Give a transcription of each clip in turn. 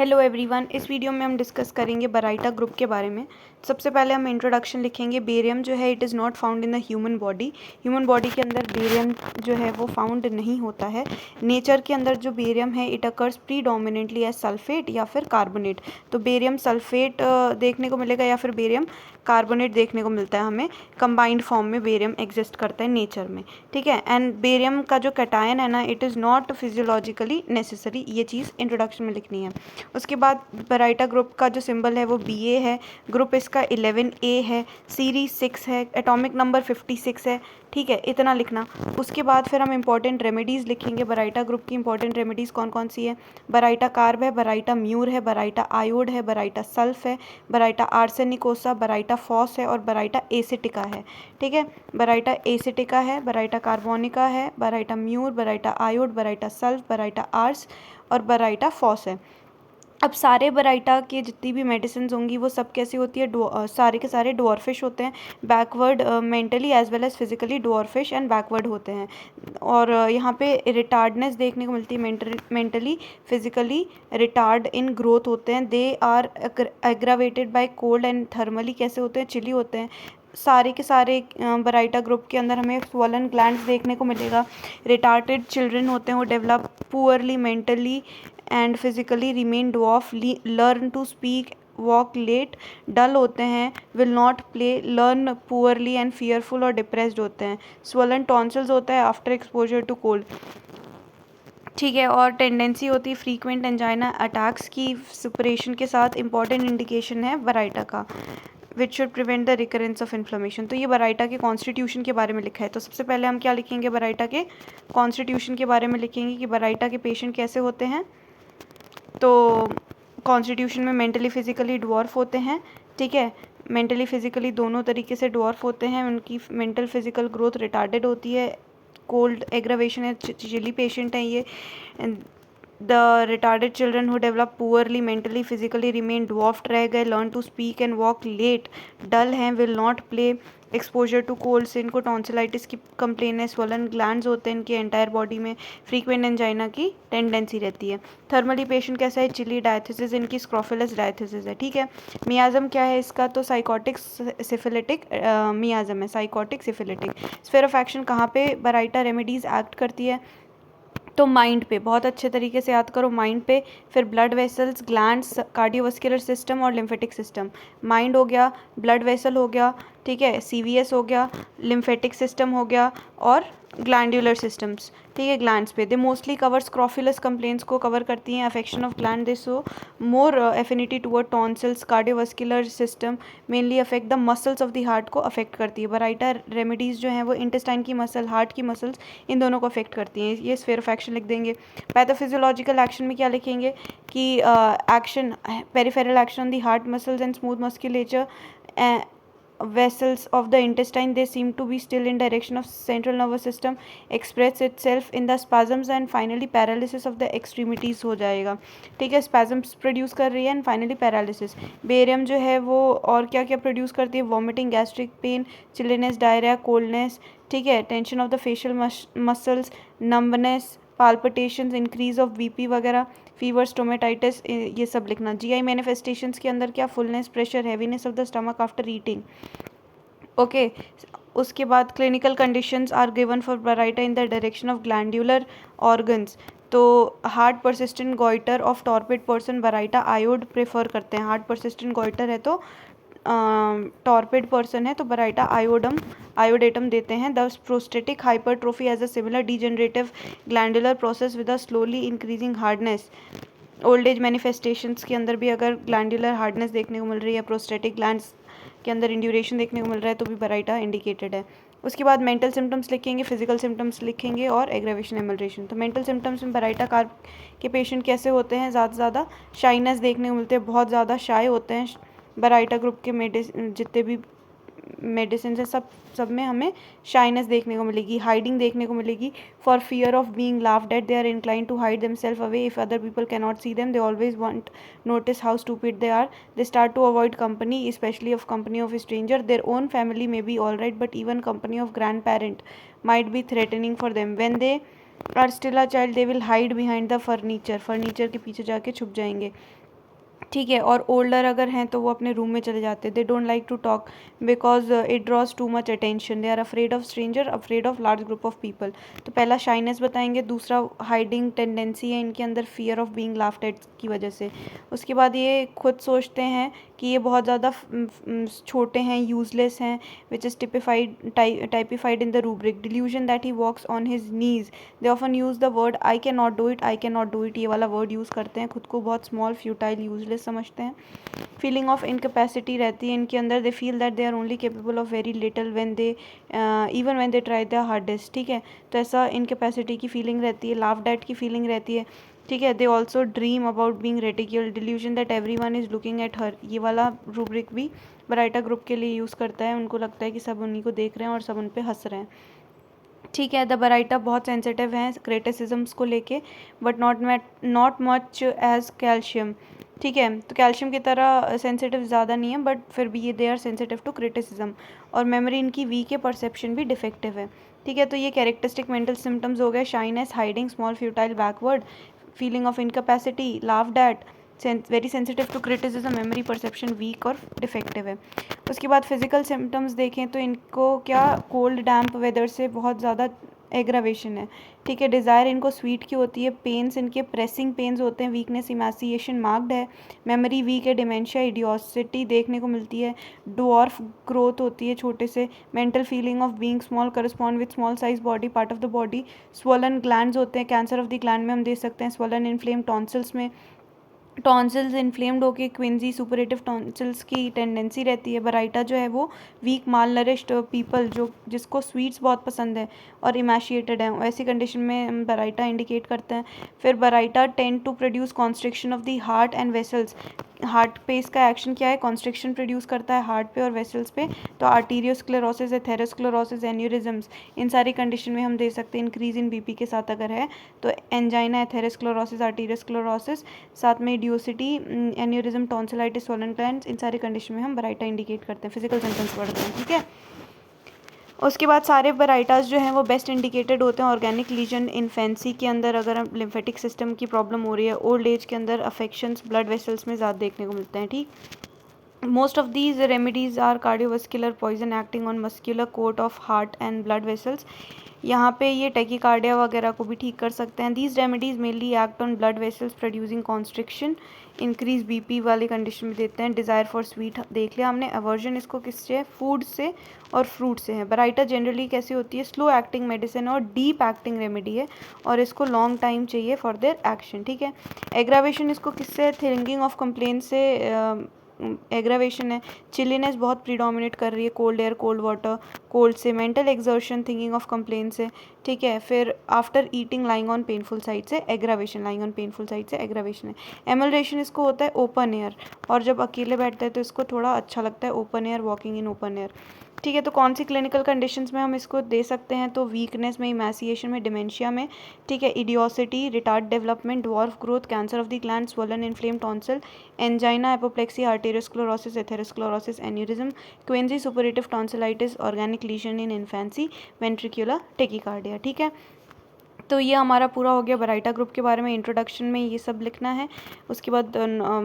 Hello everyone, इस video में हम डिस्कस करेंगे बराइटा ग्रुप के बारे में। सबसे पहले हम इंट्रोडक्शन लिखेंगे। बेरियम जो है it is not found in the human body. Human body के अंदर बेरियम जो है वो फाउंड नहीं होता है। नेचर के अंदर जो बेरियम है it occurs predominantly as sulphate या फिर कार्बोनेट। तो बेरियम सल्फेट देखने को मिलेगा या फिर बेरियम कार्बोनेट देखने को मिलता है हमें। कंबाइंड फॉर्म में बेरियम एग्जिस्ट करता है नेचर में, ठीक है। एंड बेरियम का जो कैटायन है ना it is not physiologically necessary. ये चीज़ इंट्रोडक्शन में लिखनी है। उसके बाद बराइटा ग्रुप का जो सिंबल है वो Ba है। ग्रुप इसका 11A है। सीरीज 6 है। एटॉमिक नंबर 56 है, ठीक है। इतना लिखना। उसके बाद फिर हम इंपॉर्टेंट रेमेडीज़ लिखेंगे। बराइटा ग्रुप की इंपॉर्टेंट रेमेडीज़ कौन कौन सी है? बराइटा कार्ब है, बराइटा म्यूर है, बराइटा आयोड है, बराइटा सल्फ है, बराइटा आर्सेनिकोसा, बराइटा फॉस है और बराइटा एसिटिका है, ठीक है। बराइटा एसिटिका है, बराइटा कार्बोनिका है, Baryta mur, Baryta आयोड, Baryta sulph, Baryta hours और बराइटा फॉस है। अब सारे बराइटा के जितनी भी मेडिसिन होंगी वो सब कैसी होती है? सारे के सारे डॉर्फिश होते हैं। Backward mentally as well as physically dwarfish and backward होते हैं। और यहाँ पे रिटार्डनेस देखने को मिलती है। Mentally physically retard in growth होते हैं। They are aggravated by cold and thermally कैसे होते हैं? चिली होते हैं। सारे के सारे बराइटा ग्रुप के अंदर हमें स्वॉलन ग्लैंड्स देखने को मिलेगा। रिटार्टेड चिल्ड्रन होते हैं, वो develop poorly mentally and physically, remain dwarf, learn to speak, walk late, dull होते हैं, will not play, learn poorly and fearful और डिप्रेस्ड होते हैं। स्वलन टॉन्सिल्स होता है आफ्टर एक्सपोजर टू कोल्ड, ठीक है। और टेंडेंसी होती है फ्रीक्वेंट एंजाइना अटैक्स की सुपरेशन के साथ। इंपॉर्टेंट इंडिकेशन है बराइटा का which should prevent the recurrence of inflammation. तो ये बराइटा के कॉन्स्टिट्यूशन के बारे में लिखा है। तो सबसे पहले हम क्या लिखेंगे? बराइटा के कॉन्स्टिट्यूशन के बारे में लिखेंगे कि बराइटा के पेशेंट कैसे होते हैं। तो कॉन्स्टिट्यूशन में मेंटली फिजिकली डवार्फ होते हैं, ठीक है। मेंटली फिजिकली दोनों तरीके से डवार्फ होते हैं। उनकी मेंटल फिजिकल ग्रोथ रिटार्डेड होती है। कोल्ड एग्रावेशन है, चिली पेशेंट हैं ये। The retarded children who develop poorly mentally physically remain dwarfed रह गए। Learn to speak and walk late, dull हैं, will not play, exposure to cold से इनको टॉन्सिलाइटिस की कंप्लेन है। स्वलन ग्लैंड्स होते हैं इनके एंटायर बॉडी में। फ्रीक्वेंट एंजाइना की टेंडेंसी रहती है। थर्मली पेशेंट कैसा है? चिली डायथिसिस, इनकी स्क्रोफिलस डायथिसिस है, ठीक है। मियाजम क्या है इसका? तो साइकोटिक सिफिलिटिक मियाजम है, psychotic syphilitic. Sphere of action कहाँ पे बराइटा रेमेडीज एक्ट करती है? तो माइंड पे, बहुत अच्छे तरीके से याद करो, माइंड पे। फिर blood vessels, glands, cardiovascular system और लिम्फेटिक सिस्टम। माइंड हो गया, ब्लड वेसल हो गया, ठीक है, सीवीएस हो गया, लिम्फेटिक सिस्टम हो गया और ग्लैंडुलर सिस्टम्स, ठीक है, ग्लैंड्स पे। दे मोस्टली कवर स्क्रोफिलस कंप्लेंट्स को कवर करती हैं। Affection of gland they so more affinity toward tonsils. Cardiovascular system mainly affect the muscles of the heart को अफेक्ट करती है। बराइटा रेमेडीज़ जो हैं वो इंटेस्टाइन की मसल, हार्ट की मसल्स, इन दोनों को अफेक्ट करती हैं। ये स्फीयर ऑफ एक्शन लिख देंगे। पैथोफिजियोलॉजिकल एक्शन में क्या लिखेंगे कि action, peripheral action on the heart muscles and smooth musculature vessels of the intestine, they seem to be still in direction of central nervous system, express itself in the spasms and finally paralysis of the extremities हो जाएगा, ठीक है। spasms produce कर रही है and finally paralysis. Barium जो है वो और क्या क्या प्रोड्यूस करती है? Vomiting, gastric pain, chilliness, diarrhoea, coldness, ठीक है, tension of the facial muscles, numbness, palpitations, increase of BP वगैरह, फीवर, स्टोमेटाइटिस, ये सब लिखना। जीआई मैनिफेस्टेशंस के अंदर क्या? Fullness, pressure, heaviness of the stomach after eating, okay. उसके बाद clinical conditions are given for baryta in the direction of glandular organs. तो heart persistent goitre of torpid person baryta iod prefer करते हैं। Heart persistent goitre है तो torpid person है तो Baryta iodatum देते हैं। The prostatic hypertrophy as a similar degenerative glandular process with a slowly increasing hardness. Old age manifestations के अंदर भी अगर ग्लैंडुलर हार्डनेस देखने को मिल रही है, प्रोस्टेटिक ग्लैंड्स के अंदर इंड्यूरेशन देखने को मिल रहा है तो भी बराइटा इंडिकेटेड है। उसके बाद मेंटल सिम्टम्स लिखेंगे, फिजिकल सिम्टम्स लिखेंगे और एग्रेवेशन एमल्ट्रेशन। तो मेंटल सिम्टम्स में बराइटा कार्ब के पेशेंट कैसे होते हैं? ज़्यादा से ज़्यादा शाइनेस देखने को मिलते हैं, बहुत ज़्यादा शाय होते हैं। बराइटा ग्रुप के जितने भी मेडिसिन है सब में हमें शाइनेस देखने को मिलेगी, हाइडिंग देखने को मिलेगी। For fear of being laughed at, they are incline to hide themself away if other people can not see them. They always want notice how stupid they are. They start to avoid company, specially of company of stranger. Their own family may be all right but even company of grand parent might be threatening for them. When they are still a child they will hide behind the furniture के पीछे जाके छुप जाएंगे। ठीक है। और older अगर हैं तो वो अपने रूम में चले जाते हैं। They don't like to talk because it draws too much attention. They are afraid of stranger, afraid of large group of people. तो पहला शाइनेस बताएंगे, दूसरा हाइडिंग टेंडेंसी है इनके अंदर, fear of being laughed eight की वजह से। उसके बाद ये खुद सोचते हैं कि ये बहुत ज़्यादा छोटे हैं, यूजलेस हैं, which is typified in the rubric. Delusion that he walks on his knees. They often use the word I can not do it, I can not do it, ये वाला वर्ड यूज़ करते हैं। खुद को बहुत small, futile, useless समझते हैं। Feeling of incapacity रहती है इनके अंदर। They feel that they are only capable of very little when they even when they try the hardest. ठीक है, तो ऐसा इनकेपेसिटी की फीलिंग रहती है, लाफ्ड एट की फीलिंग रहती है। ठीक है, they also dream about being ridiculed. Delusion that everyone is looking at her, ये वाला रूब्रिक भी बराइटा ग्रुप के लिए यूज़ करता है। उनको लगता है कि सब उन्हीं को देख रहे हैं और सब उन पे हंस रहे हैं। ठीक है, द बराइटा बहुत सेंसिटिव हैं क्रिटिसिज्म्स को लेके, but not much as calcium. ठीक है, तो कैल्शियम की तरह सेंसिटिव ज़्यादा नहीं है, बट फिर भी ये they are sensitive to criticism. और मेमोरी इनकी वीक है, परसेप्शन भी डिफेक्टिव है। ठीक है, तो ये कैरेक्टरिस्टिक मेंटल सिम्टम्स हो गए, shyness, hiding, small, futile, backward, feeling of incapacity, laughed at, very sensitive to criticism, memory perception weak और डिफेक्टिव है। उसके बाद फिजिकल सिम्टम्स देखें तो इनको क्या, कोल्ड डैम्प वेदर से बहुत ज़्यादा एग्रावेशन है। ठीक है, डिज़ायर इनको स्वीट की होती है, पेन्स इनके प्रेसिंग पेन्स होते हैं, वीकनेस, इमेसिएशन मार्क्ड है, मेमोरी वीक है, डिमेंशिया, इडियोसिटी देखने को मिलती है, डॉर्फ ग्रोथ होती है छोटे से, mental feeling of being small correspond with small size body part of the body, swollen glands होते हैं, कैंसर ऑफ द ग्लैंड में हम देख सकते हैं, स्वोलन इन्फ्लेम टॉन्सिल्स में, टॉन्सिल्स इन्फ्लेम्ड होकर क्विंजी सुपरेटिव टॉन्सिल्स की टेंडेंसी रहती है। बराइटा जो है वो वीक माल नरिश्ड पीपल जो जिसको स्वीट्स बहुत पसंद है और इमेशिएटेड है, ऐसी कंडीशन में हम बराइटा इंडिकेट करते हैं। फिर baryta tend to produce constriction of the heart and vessels. Heart पे इसका एक्शन क्या है, कॉन्स्ट्रिक्शन प्रोड्यूस करता है हार्ट पे और वेसल्स पे। तो आर्टीरियोस्क्लेरोसिस, एथेरोस्क्लेरोसिस, एन्यूरिज्म्स, इन सारी कंडीशन में हम दे सकते हैं इंक्रीज इन बीपी के साथ अगर है तो एंजाइना, एथेरोस्क्लेरोसिस, आर्टीरियोस्क्लेरोसिस, साथ में इडियोसिटी, एन्यूरिज्म, टॉन्सिलाइटिस, स्वोलन ग्लैंड्स, इन सारी कंडीशन में हम बराइटा इंडिकेट करते हैं, फिजिकल सिम्टम्स पढ़ते हैं। ठीक है, उसके बाद सारे बराइटाज जो हैं वो बेस्ट इंडिकेटेड होते हैं ऑर्गेनिक लीजन, इन्फेंसी के अंदर अगर लिम्फेटिक सिस्टम की प्रॉब्लम हो रही है, ओल्ड एज के अंदर अफेक्शंस ब्लड वेसल्स में ज़्यादा देखने को मिलते हैं। ठीक, most of these remedies are cardiovascular poison acting on muscular coat of heart and blood vessels। यहाँ पे ये टैकीकार्डिया वगैरह को भी ठीक कर सकते हैं। these remedies mainly act on blood vessels producing constriction, increase BP वाली कंडीशन में देते हैं। डिज़ायर फॉर स्वीट देख लिया हमने। अवर्जन इसको किससे है, फूड से और फ्रूट से है। बराइटा जनरली कैसी होती है, स्लो एक्टिंग मेडिसिन और डीप एक्टिंग रेमेडी है और इसको लॉन्ग टाइम चाहिए फॉर देयर एक्शन। ठीक है, एग्रावेशन इसको किससे है, थिंकिंग ऑफ कंप्लेन से एग्रावेशन है। चिलीनेस बहुत प्रीडोमिनेट कर रही है, cold air, cold water, cold से। Mental exertion, thinking of complaint से। ठीक है, फिर after eating lying on painful side से aggravation, lying on painful side से एग्रावेशन है। एमल्रेशन इसको होता है ओपन एयर, और जब अकेले बैठते हैं तो इसको थोड़ा अच्छा लगता है open air, walking in open air. ठीक है, तो कौन सी क्लिनिकल कंडीशंस में हम इसको दे सकते हैं, तो वीकनेस में, इमेसिएशन में, डिमेंशिया में। ठीक है, idiocy, retard development, dwarf growth, cancer of the gland, swollen inflame tonsil, angina, apoplexy, arteriosclerosis, atherosclerosis, aneurysm, quinsy suppurative tonsillitis, organic lesion in infancy, ventricular tachycardia. ठीक है, तो ये हमारा पूरा हो गया बराइटा ग्रुप के बारे में। इंट्रोडक्शन में ये सब लिखना है। उसके बाद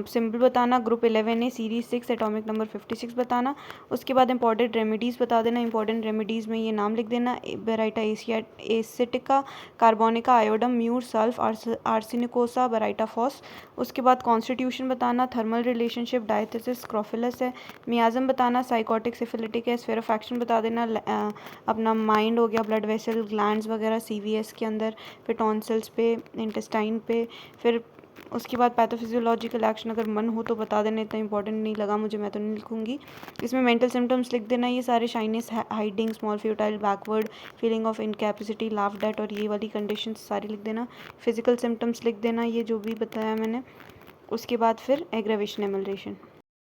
सिंबल बताना, ग्रुप 11 है, सीरीज 6, एटॉमिक नंबर 56 बताना। उसके बाद इंपॉर्टेंट रेमेडीज़ बता देना। इंपॉर्टेंट रेमेडीज़ में ये नाम लिख देना, Baryta एसिटिका, carbonica, आयोडम, mur, sulph, आर्सेनिकोसा, Baryta FOSS. उसके बाद कॉन्स्टिट्यूशन बताना, थर्मल रिलेशनशिप, डायथेसिस, क्रोफिलस है। मियाज़म बताना, साइकोटिक, सिफिलिटिक है। स्फीयर ऑफ एक्शन बता देना, अपना माइंड हो गया, ब्लड वेसल, ग्लैंड्स वगैरह CVS के अंदर, फिर टॉन्सिल्स पे, इंटेस्टाइन पे। फिर उसके बाद पैथोफिजियोलॉजिकल एक्शन अगर मन हो तो बता देना, इतना इंपॉर्टेंट नहीं लगा मुझे, मैं तो नहीं लिखूंगी। इसमें मेंटल सिम्टम्स लिख देना, ये सारे shyness, hiding, small futile, backward, feeling of incapacity, laughed eight, और ये वाली कंडीशन सारी लिख देना। फिजिकल सिम्टम्स लिख देना, ये जो भी बताया मैंने। उसके बाद फिर एग्रावेशन, एमल्रेशन।